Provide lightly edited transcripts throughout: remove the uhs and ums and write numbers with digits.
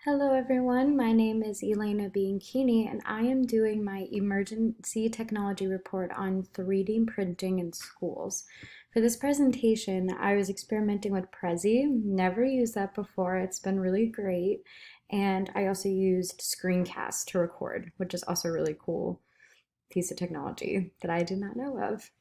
Hello everyone, my name is Elena Bianchini and I am doing my emergency technology report on 3D printing in schools. For this presentation, I was experimenting with Prezi, never used that before, it's been really great, and I also used Screencast to record, which is also a really cool piece of technology that I did not know of.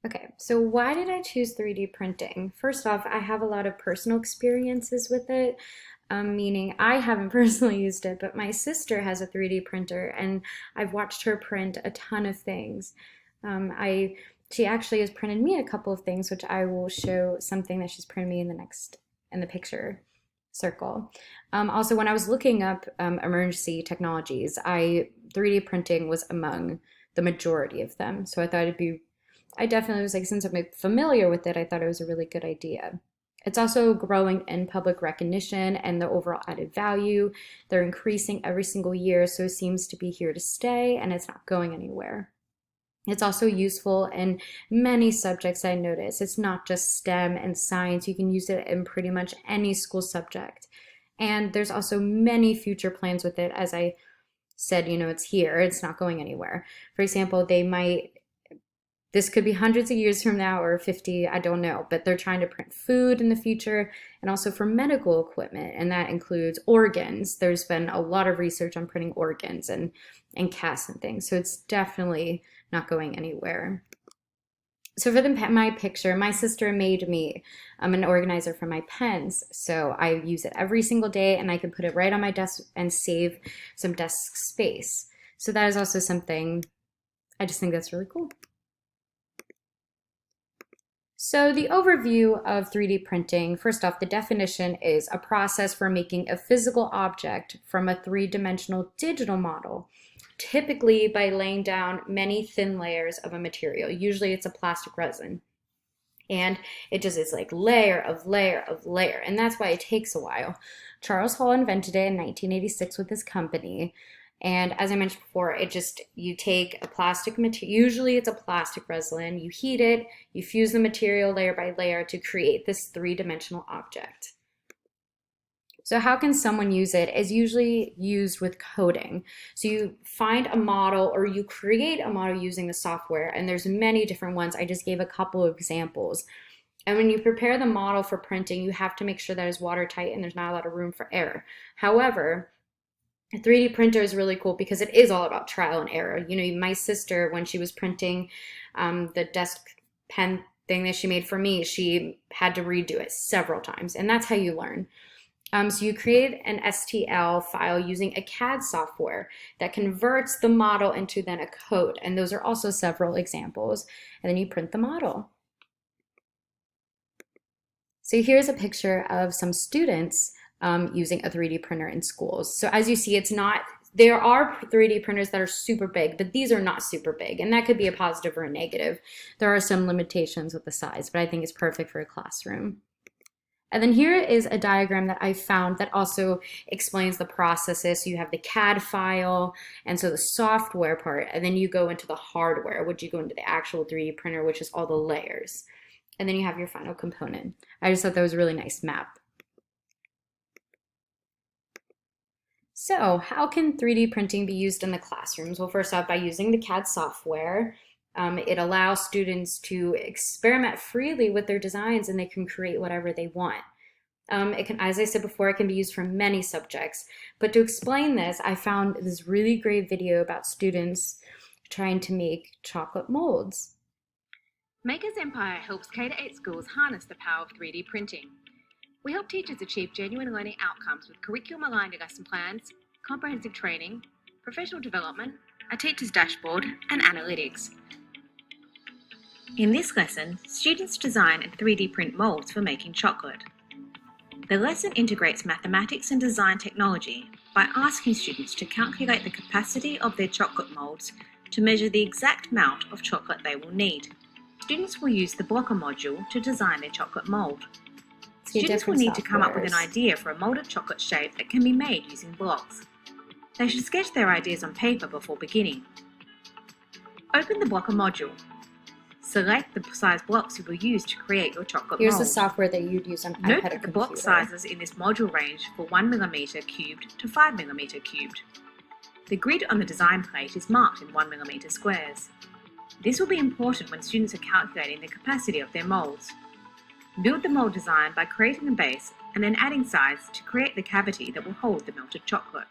Okay, so why did I choose 3D printing? First off, I have a lot of personal experiences with it, meaning I haven't personally used it, but my sister has a 3D printer and I've watched her print a ton of things. She actually has printed me a couple of things, which I will show something that she's printed me in the picture circle. Also, when I was looking up emergency technologies, 3D printing was among the majority of them. So I definitely was like, since I'm familiar with it, I thought it was a really good idea. It's also growing in public recognition and the overall added value. They're increasing every single year, so it seems to be here to stay and it's not going anywhere. It's also useful in many subjects I notice. It's not just STEM and science. You can use it in pretty much any school subject. And there's also many future plans with it. As I said, it's here, it's not going anywhere. For example, this could be hundreds of years from now or 50, I don't know, but they're trying to print food in the future and also for medical equipment, and that includes organs. There's been a lot of research on printing organs and casts and things, so it's definitely not going anywhere. So for my picture, my sister made me an organizer for my pens, so I use it every single day and I can put it right on my desk and save some desk space. So that is also something, I just think that's really cool. So the overview of 3D printing, first off, the definition is a process for making a physical object from a three-dimensional digital model, typically by laying down many thin layers of a material. Usually it's a plastic resin. And it just is like layer of layer of layer. And that's why it takes a while. Charles Hall invented it in 1986 with his company. And as I mentioned before, you take a plastic material, usually it's a plastic resin, you heat it, you fuse the material layer by layer to create this three-dimensional object. So how can someone use it? Is usually used with coding. So you find a model or you create a model using the software, and there's many different ones. I just gave a couple of examples. And when you prepare the model for printing, you have to make sure that it's watertight and there's not a lot of room for error. However, a 3D printer is really cool because it is all about trial and error. My sister, when she was printing the desk pen thing that she made for me, she had to redo it several times, and that's how you learn. So you create an STL file using a CAD software that converts the model into then a code, and those are also several examples, and then you print the model. So here's a picture of some students using a 3D printer in schools. So as you see, there are 3D printers that are super big, but these are not super big, and that could be a positive or a negative. There are some limitations with the size, but I think it's perfect for a classroom. And then here is a diagram that I found that also explains the processes. So you have the CAD file, and so the software part, and then you go into the hardware, which you go into the actual 3D printer, which is all the layers. And then you have your final component. I just thought that was a really nice map. So how can 3D printing be used in the classrooms? Well, first off, by using the CAD software, it allows students to experiment freely with their designs and they can create whatever they want. As I said before, it can be used for many subjects. But to explain this, I found this really great video about students trying to make chocolate molds. Makers Empire helps K-8 schools harness the power of 3D printing. We help teachers achieve genuine learning outcomes with curriculum-aligned lesson plans, comprehensive training, professional development, a teacher's dashboard, and analytics. In this lesson, students design and 3D print molds for making chocolate. The lesson integrates mathematics and design technology by asking students to calculate the capacity of their chocolate molds to measure the exact amount of chocolate they will need. Students will use the Blocker module to design their chocolate mold. Students will need to come up with an idea for a molded chocolate shape that can be made using blocks. They should sketch their ideas on paper before beginning. Open the Blocker module. Select the size blocks you will use to create your chocolate Here's mold. the software that you'd use on Note iPad or that the block computer. sizes in this module range for 1mm cubed to 5mm cubed. The grid on the design plate is marked in 1mm squares. This will be important when students are calculating the capacity of their molds. Build the mold design by creating a base and then adding sides to create the cavity that will hold the melted chocolate.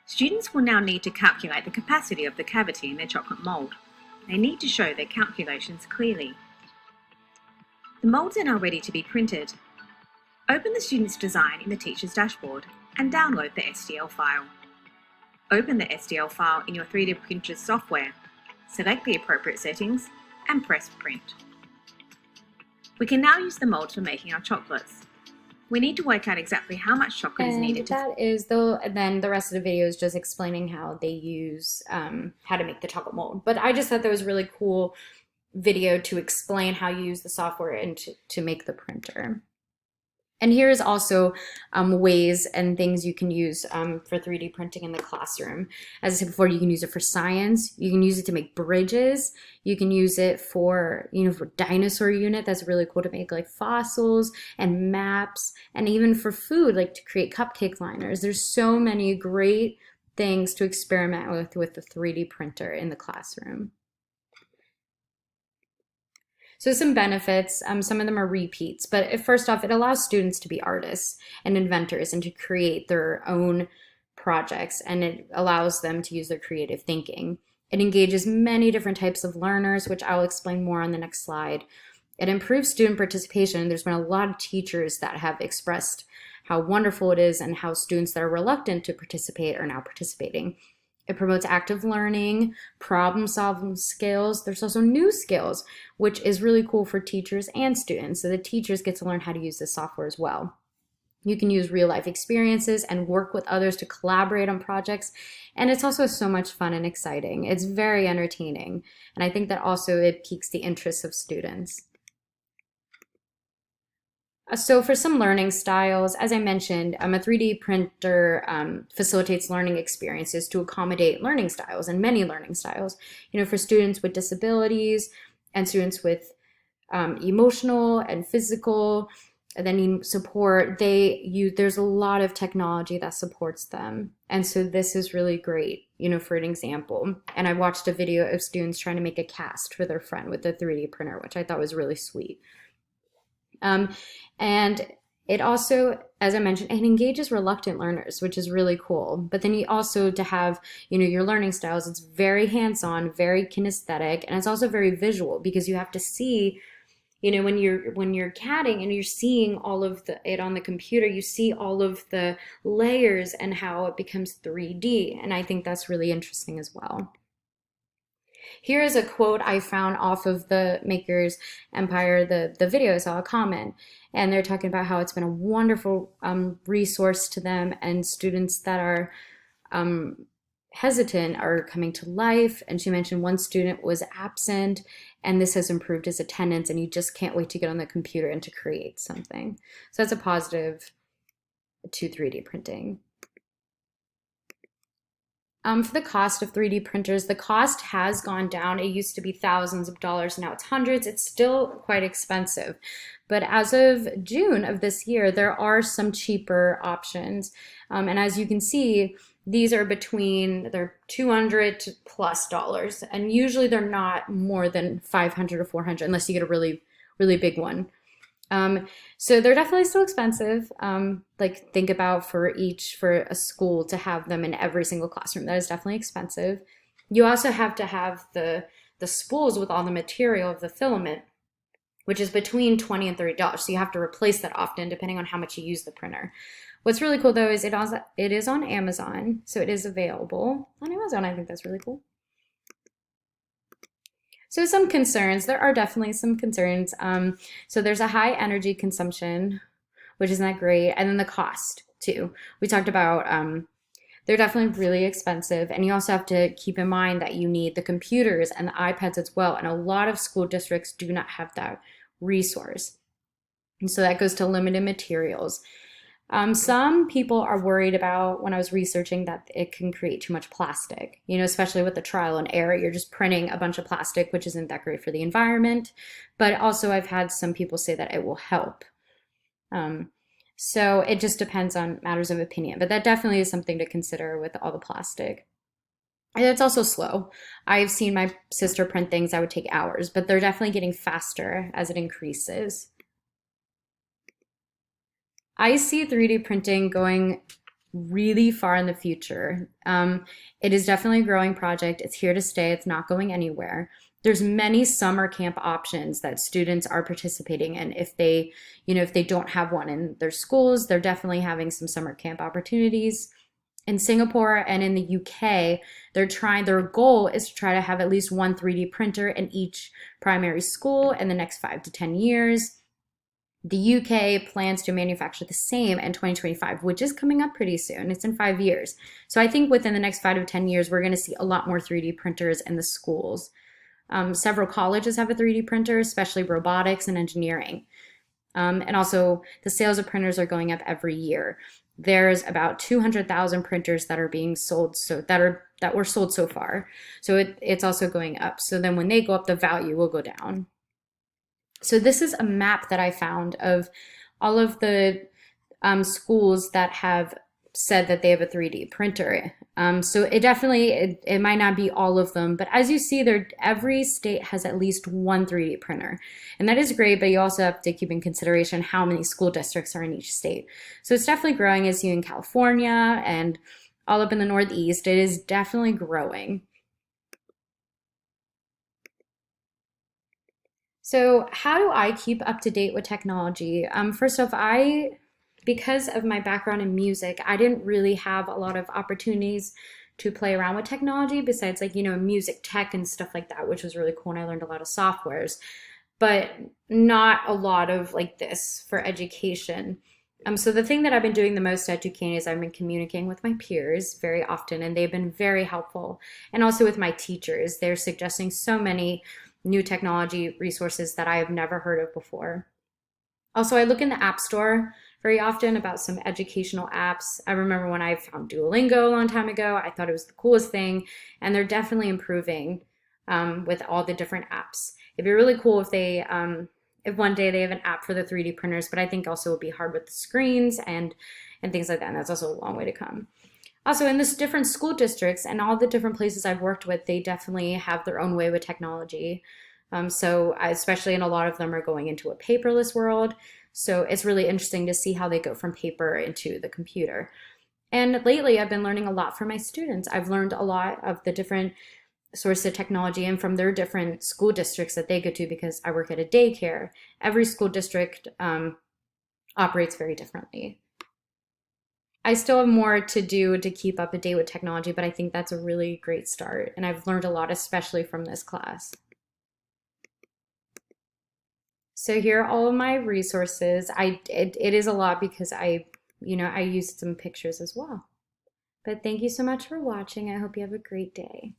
Students will now need to calculate the capacity of the cavity in their chocolate mold. They need to show their calculations clearly. The molds are now ready to be printed. Open the student's design in the teacher's dashboard and download the STL file. Open the STL file in your 3D printer's software, select the appropriate settings and press print. We can now use the mold for making our chocolates. We need to work out exactly how much chocolate is needed. And then the rest of the video is just explaining how they use, how to make the chocolate mold. But I just thought that was a really cool video to explain how you use the software and to make the printer. And here is also ways and things you can use for 3D printing in the classroom. As I said before, you can use it for science. You can use it to make bridges. You can use it for, for dinosaur unit. That's really cool to make like fossils and maps, and even for food, like to create cupcake liners. There's so many great things to experiment with the 3D printer in the classroom. So some benefits, some of them are repeats, but first off, it allows students to be artists and inventors and to create their own projects, and it allows them to use their creative thinking. It engages many different types of learners, which I'll explain more on the next slide. It improves student participation. There's been a lot of teachers that have expressed how wonderful it is and how students that are reluctant to participate are now participating. It promotes active learning, problem-solving skills. There's also new skills, which is really cool for teachers and students. So the teachers get to learn how to use this software as well. You can use real-life experiences and work with others to collaborate on projects. And it's also so much fun and exciting. It's very entertaining. And I think that also it piques the interest of students. So for some learning styles, as I mentioned, a 3D printer facilitates learning experiences to accommodate learning styles and many learning styles. For students with disabilities and students with emotional and physical, and then need support, there's a lot of technology that supports them. And so this is really great, for an example. And I watched a video of students trying to make a cast for their friend with a 3D printer, which I thought was really sweet. And it also, as I mentioned, it engages reluctant learners, which is really cool. But then you also to have, your learning styles, it's very hands-on, very kinesthetic, and it's also very visual because you have to see, when you're CADing and you're seeing all of it on the computer, you see all of the layers and how it becomes 3D. And I think that's really interesting as well. Here is a quote I found off of the Maker's Empire, the video. I saw a comment, and they're talking about how it's been a wonderful resource to them, and students that are hesitant are coming to life. And she mentioned one student was absent, and this has improved his attendance, and he just can't wait to get on the computer and to create something. So that's a positive to 3D printing. For the cost of 3D printers, the cost has gone down. It used to be thousands of dollars, now it's hundreds. It's still quite expensive. But as of June of this year, there are some cheaper options. And as you can see, these are they're $200 to plus dollars. And usually they're not more than $500 or $400 unless you get a really, really big one. So they're definitely still expensive. Like think about for a school to have them in every single classroom. That is definitely expensive. You also have to have the spools with all the material of the filament, which is between $20 and $30. So you have to replace that often depending on how much you use the printer. What's really cool though is it is on Amazon. So it is available on Amazon. I think that's really cool. So some concerns, there are definitely some concerns. So there's a high energy consumption, which isn't that great. And then the cost too. We talked about, they're definitely really expensive. And you also have to keep in mind that you need the computers and the iPads as well. And a lot of school districts do not have that resource. And so that goes to limited materials. Some people are worried about when I was researching that it can create too much plastic, especially with the trial and error. You're just printing a bunch of plastic, which isn't that great for the environment. But also, I've had some people say that it will help. Um, so it just depends on matters of opinion. But that definitely is something to consider with all the plastic. And it's also slow. I've seen my sister print things that would take hours, but they're definitely getting faster as it increases. I see 3D printing going really far in the future. It is definitely a growing project. It's here to stay. It's not going anywhere. There's many summer camp options that students are participating in. If they don't have one in their schools, they're definitely having some summer camp opportunities. In Singapore and in the UK, their goal is to try to have at least one 3D printer in each primary school in the next 5 to 10 years. The UK plans to manufacture the same in 2025, which is coming up pretty soon. It's in 5 years. So I think within the next 5 to 10 years, we're going to see a lot more 3D printers in the schools. Several colleges have a 3D printer, especially robotics and engineering. And also, the sales of printers are going up every year. There's about 200,000 printers that are being sold, that were sold so far. So it's also going up. So then when they go up, the value will go down. So this is a map that I found of all of the schools that have said that they have a 3D printer. So it might not be all of them, but as you see there, every state has at least one 3D printer. And that is great, but you also have to keep in consideration how many school districts are in each state. So it's definitely growing as you in California and all up in the Northeast. It is definitely growing. So, how do I keep up to date with technology? First off, because of my background in music, I didn't really have a lot of opportunities to play around with technology besides, like, music tech and stuff like that, which was really cool. And I learned a lot of softwares, but not a lot of like this for education. So the thing that I've been doing the most educating is I've been communicating with my peers very often, and they've been very helpful. And also with my teachers, they're suggesting so many new technology resources that I have never heard of before. Also, I look in the App Store very often about some educational apps. I remember when I found Duolingo a long time ago, I thought it was the coolest thing, and they're definitely improving with all the different apps. It'd be really cool if one day they have an app for the 3D printers, but I think also it would be hard with the screens and things like that, and that's also a long way to come. Also, in this different school districts and all the different places I've worked with, they definitely have their own way with technology. Especially in a lot of them are going into a paperless world. So it's really interesting to see how they go from paper into the computer. And lately, I've been learning a lot from my students. I've learned a lot of the different sources of technology and from their different school districts that they go to because I work at a daycare. Every school district operates very differently. I still have more to do to keep up to date with technology, but I think that's a really great start. And I've learned a lot, especially from this class. So here are all of my resources. It is a lot because I used some pictures as well. But thank you so much for watching. I hope you have a great day.